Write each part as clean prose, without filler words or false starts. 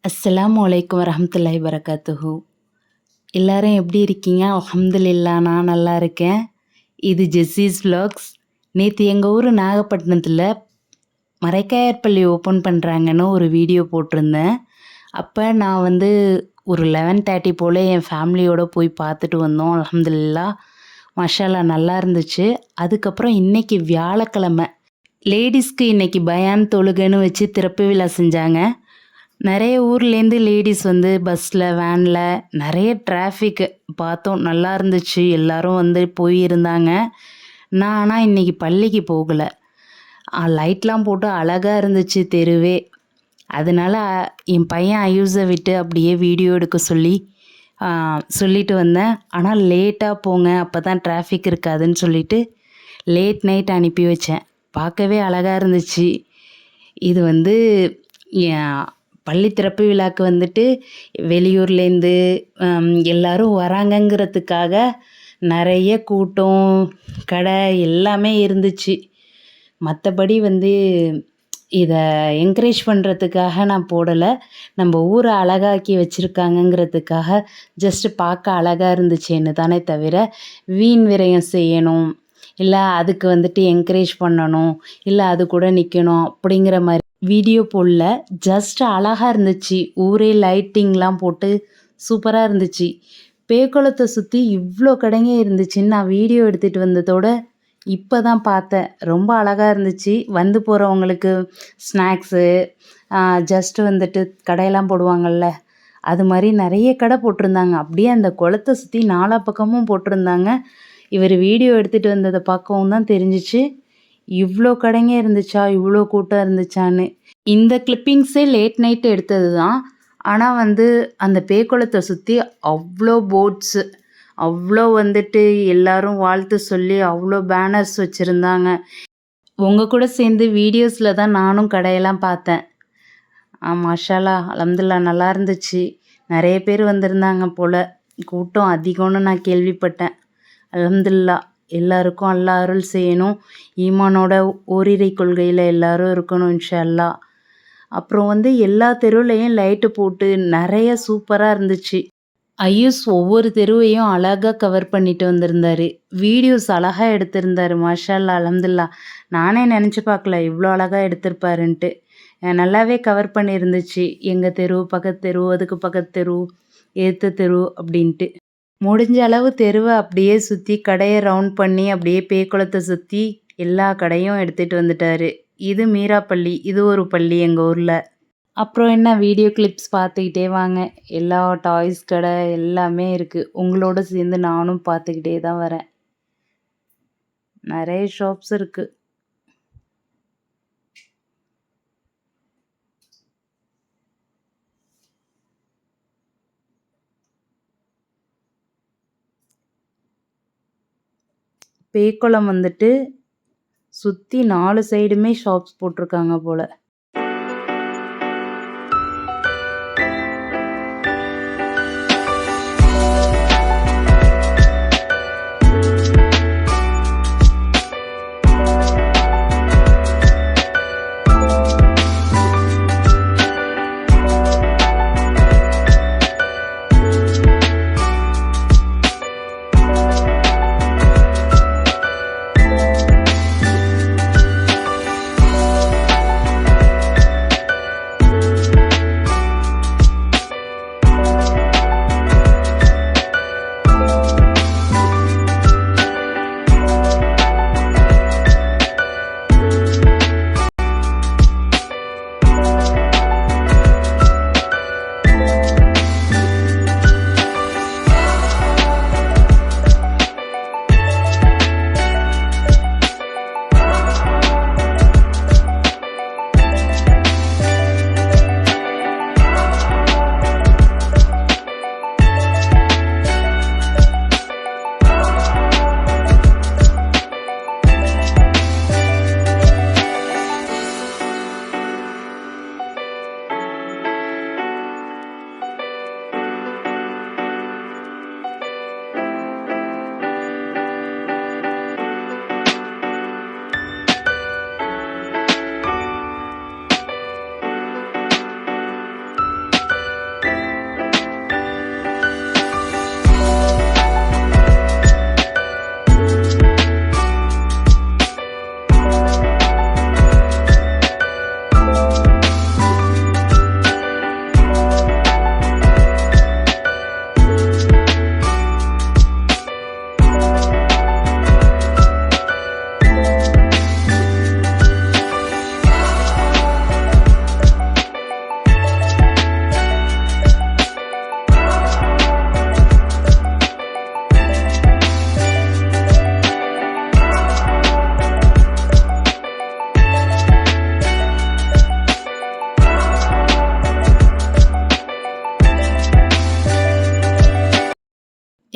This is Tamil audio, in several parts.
அஸ்ஸலாமு அலைக்கும் வரஹ்மத்துல்லாஹி வரகாத்துஹு. எல்லாரும் எப்படி இருக்கீங்க? அல்ஹம்துலில்லாஹ் நான் நல்லா இருக்கேன். இது ஜெஸ்ஸீஸ் விலாக்ஸ். நேற்று எங்கள் ஊர் நாகப்பட்டினத்தில் மரைக்காயர் ஓப்பன் பண்ணுறாங்கன்னு ஒரு வீடியோ போட்டிருந்தேன். அப்போ நான் ஒரு 11:30 போல் என் ஃபேமிலியோடு போய் பார்த்துட்டு வந்தோம். அல்ஹம்துலில்லாஹ் மாஷாஅல்லாஹ் நல்லா இருந்துச்சு. அதுக்கப்புறம் இன்றைக்கி வியாழக்கிழமை லேடிஸ்க்கு இன்றைக்கி பயான் தொழுகைன்னு வச்சு திறப்பு விழா செஞ்சாங்க. நிறைய ஊர்லேருந்து லேடிஸ் பஸ்ஸில் வேனில் நிறைய டிராஃபிக்கு பார்த்தோம். நல்லா இருந்துச்சு. எல்லோரும் போயிருந்தாங்க. நான் ஆனால் இன்றைக்கி பள்ளிக்கு போகலை. லைட்லாம் போட்டு அழகாக இருந்துச்சு தெருவே. அதனால் என் பையன் ஐயூஸை விட்டு அப்படியே வீடியோ எடுக்க சொல்லிட்டு வந்தேன். ஆனால் லேட்டாக போங்க, அப்போ தான் டிராஃபிக் இருக்காதுன்னு சொல்லிட்டு லேட் நைட் அனுப்பி வச்சேன். பார்க்கவே அழகாக இருந்துச்சு. இது என் பள்ளி திறப்பு விழாக்கு வெளியூர்லேருந்து எல்லோரும் வராங்கங்கிறதுக்காக நிறைய கூட்டம், கடை எல்லாமே இருந்துச்சு. மற்றபடி இதை என்கரேஜ் பண்ணுறதுக்காக நான் போடலை. நம்ம ஊரை அழகாக்கி வச்சுருக்காங்கங்கிறதுக்காக ஜஸ்ட்டு பார்க்க அழகாக இருந்துச்சேன்னு தானே தவிர வீண் விரயம் செய்யணும், இல்லை அதுக்கு என்கரேஜ் பண்ணணும், இல்லை அது கூட நிற்கணும் அப்படிங்கிற மாதிரி வீடியோ போடல. ஜஸ்ட் அழகாக இருந்துச்சு. ஊரே லைட்டிங்லாம் போட்டு சூப்பராக இருந்துச்சு. பேக்குளத்தை சுற்றி இவ்வளோ கடைங்க இருந்துச்சுன்னு நான் வீடியோ எடுத்துகிட்டு வந்ததோட இப்போ தான் பார்த்தேன். ரொம்ப அழகாக இருந்துச்சு. போகிறவங்களுக்கு ஸ்நாக்ஸு, ஜஸ்ட்டு கடையெல்லாம் போடுவாங்கள்ல, அது மாதிரி நிறைய கடை போட்டிருந்தாங்க. அப்படியே அந்த குளத்தை சுற்றி நாலா பக்கமும் போட்டிருந்தாங்க. இவர் வீடியோ எடுத்துகிட்டு வந்ததை பார்க்கவும் தான் தெரிஞ்சிச்சு இவ்வளோ கடைங்க இருந்துச்சா, இவ்வளோ கூட்டம் இருந்துச்சான்னு. இந்த கிளிப்பிங்ஸே லேட் நைட்டு எடுத்தது தான். ஆனால் அந்த பேக்குளத்தை சுற்றி அவ்வளோ போட்ஸு, அவ்வளோ எல்லாரும் வாழ்த்து சொல்லி அவ்வளோ பேனர்ஸ் வச்சுருந்தாங்க. உங்கள் கூட சேர்ந்து வீடியோஸில் தான் நானும் கடையெல்லாம் பார்த்தேன். மாஷாஅல்லாஹ் அல்ஹம்துலில்லாஹ் நல்லா இருந்துச்சு. நிறைய பேர் வந்திருந்தாங்க போல். கூட்டம் அதிகம்னு நான் கேள்விப்பட்டேன். அல்ஹம்துலில்லாஹ் எல்லாருக்கும் அல்லாஹ் அருள் செய்யணும். ஈமானோட ஓரிரை கொள்கையில் எல்லோரும் இருக்கணும் இன்ஷா அல்லாஹ். அப்புறம் எல்லா தெருவுலையும் லைட்டு போட்டு நிறைய சூப்பராக இருந்துச்சு. ஐயூஸ் ஒவ்வொரு தெருவையும் அழகாக கவர் பண்ணிட்டு வந்திருந்தார். வீடியோஸ் அழகாக எடுத்திருந்தார். மாஷா அல்லாஹ் அல்ஹம்துலில்லாஹ். நானே நினச்சி பார்க்கல இவ்வளோ அழகாக எடுத்திருப்பாருன்ட்டு. நல்லாவே கவர் பண்ணியிருந்துச்சு. எங்கள் தெரு, பக்கத்து தெரு, அதுக்கு பக்கத்து தெரு, எதிர்த்த தெரு அப்படின்ட்டு முடிஞ்ச அளவு தெருவை அப்படியே சுற்றி கடையை ரவுண்ட் பண்ணி அப்படியே பேக்குளத்தை சுற்றி எல்லா கடையும் எடுத்துகிட்டு வந்துட்டார். இது மீராப்பள்ளி, இது ஒரு பள்ளி எங்கள் ஊரில். அப்புறம் என்ன, வீடியோ கிளிப்ஸ் பார்த்துக்கிட்டே வாங்க. எல்லா டாய்ஸ் கடை எல்லாமே இருக்குது. உங்களோட சேர்ந்து நானும் பார்த்துக்கிட்டே தான் வரேன். நிறைய ஷாப்ஸ் இருக்குது. பேக்குளம் சுற்றி 4 சைடுமே ஷாப்ஸ் போட்டிருக்காங்க போல்.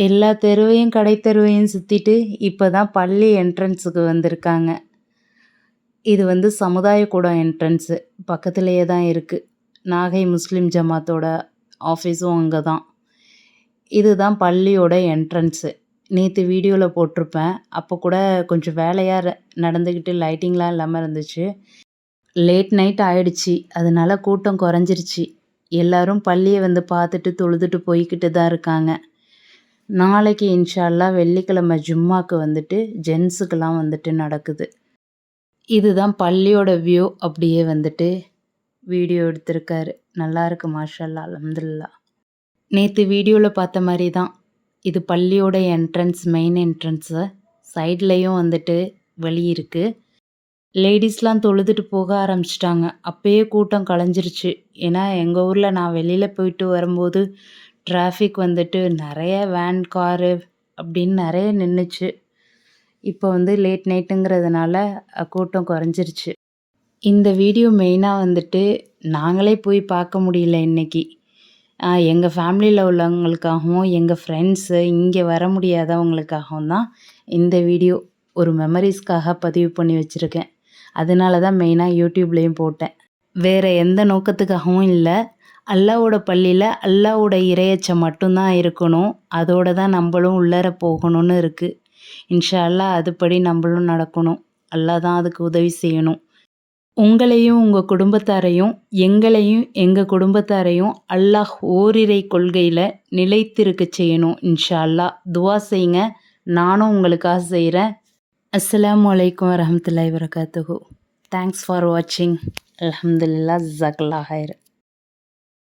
எல்லா தெருவையும் கடை தெருவையும் சுற்றிட்டு இப்போ தான் பள்ளி என்ட்ரன்ஸுக்கு வந்திருக்காங்க. இது வந்து சமுதாய கூடம் என்ட்ரன்ஸு பக்கத்துலேயே தான் இருக்குது. நாகை முஸ்லீம் ஜமாத்தோட ஆஃபீஸும் அங்கே தான். இதுதான் பள்ளியோட என்ட்ரன்ஸு. நேற்று வீடியோவில் போட்டிருப்பேன். அப்போ கூட கொஞ்சம் வேலையாக நடந்துக்கிட்டு லைட்டிங்லாம் இல்லாமல் இருந்துச்சு. லேட் நைட் ஆயிடுச்சு. அதனால கூட்டம் குறைஞ்சிருச்சு. எல்லாரும் பள்ளியை வந்து பார்த்துட்டு தொழுதுட்டு போய்கிட்டு தான் இருக்காங்க. நாளைக்கு இன்ஷா அல்லாஹ் வெள்ளிக்கிழமை ஜும்மாக்கு வந்துட்டு ஜென்ஸுக்கெல்லாம் வந்துட்டு நடக்குது. இதுதான் பள்ளியோட வியூ. அப்படியே வந்துட்டு வீடியோ எடுத்திருக்காரு. நல்லா இருக்கு மாஷா அல்லாஹ், அல்ஹம்துலில்லாஹ். நேற்று வீடியோவில் பார்த்த மாதிரி தான் இது பள்ளியோட என்ட்ரன்ஸ், மெயின் என்ட்ரன்ஸு. சைட்லேயும் வந்துட்டு வழி இருக்குது. லேடிஸ்லாம் தொழுதுட்டு போக ஆரம்பிச்சிட்டாங்க. அப்பயே கூட்டம் கலைஞ்சிருச்சு. ஏன்னா எங்கள் ஊரில் நான் வெளியில் போயிட்டு வரும்போது டிராஃபிக் வந்துட்டு நிறைய வேன், காரு அப்படின்னு நிறைய நின்றுச்சு. இப்போ வந்து லேட் நைட்டுங்கிறதுனால கூட்டம் குறைஞ்சிருச்சு. இந்த வீடியோ மெயினாக வந்துட்டு நாங்களே போய் பார்க்க முடியல இன்னைக்கு. எங்கள் ஃபேமிலியில் உள்ளவங்களுக்காகவும் எங்கள் ஃப்ரெண்ட்ஸு இங்கே வர முடியாதவங்களுக்காகவும் தான் இந்த வீடியோ ஒரு மெமரிஸ்க்காக பதிவு பண்ணி வச்சுருக்கேன். அதனால தான் மெயினாக யூடியூப்லேயும் போட்டேன். வேறு எந்த நோக்கத்துக்காகவும் இல்லை. அல்லாவோட பள்ளியில் அல்லாவோட இறையச்சம் மட்டும்தான் இருக்கணும். அதோடு தான் நம்மளும் உள்ளார போகணும்னு இருக்குது. இன்ஷா அல்லாஹ் அதுபடி நம்மளும் நடக்கணும். அல்லாஹ் தான் அதுக்கு உதவி செய்யணும். உங்களையும் உங்கள் குடும்பத்தாரையும் எங்களையும் எங்கள் குடும்பத்தாரையும் அல்லாஹ் ஓரிரை கொள்கையில் நிலைத்திருக்க செய்யணும். இன்ஷா அல்லாஹ் துவா செய்யுங்க. நானும் உங்களுக்காக செய்கிறேன். அஸ்ஸலாமு அலைக்கும் வரஹ்மத்துல்லாஹி வபரகாத்துஹு. தேங்க்ஸ் ஃபார் வாட்சிங். அல்ஹம்துலில்லாஹ், ஜஸாக்கல்லாஹ் ஹைர்.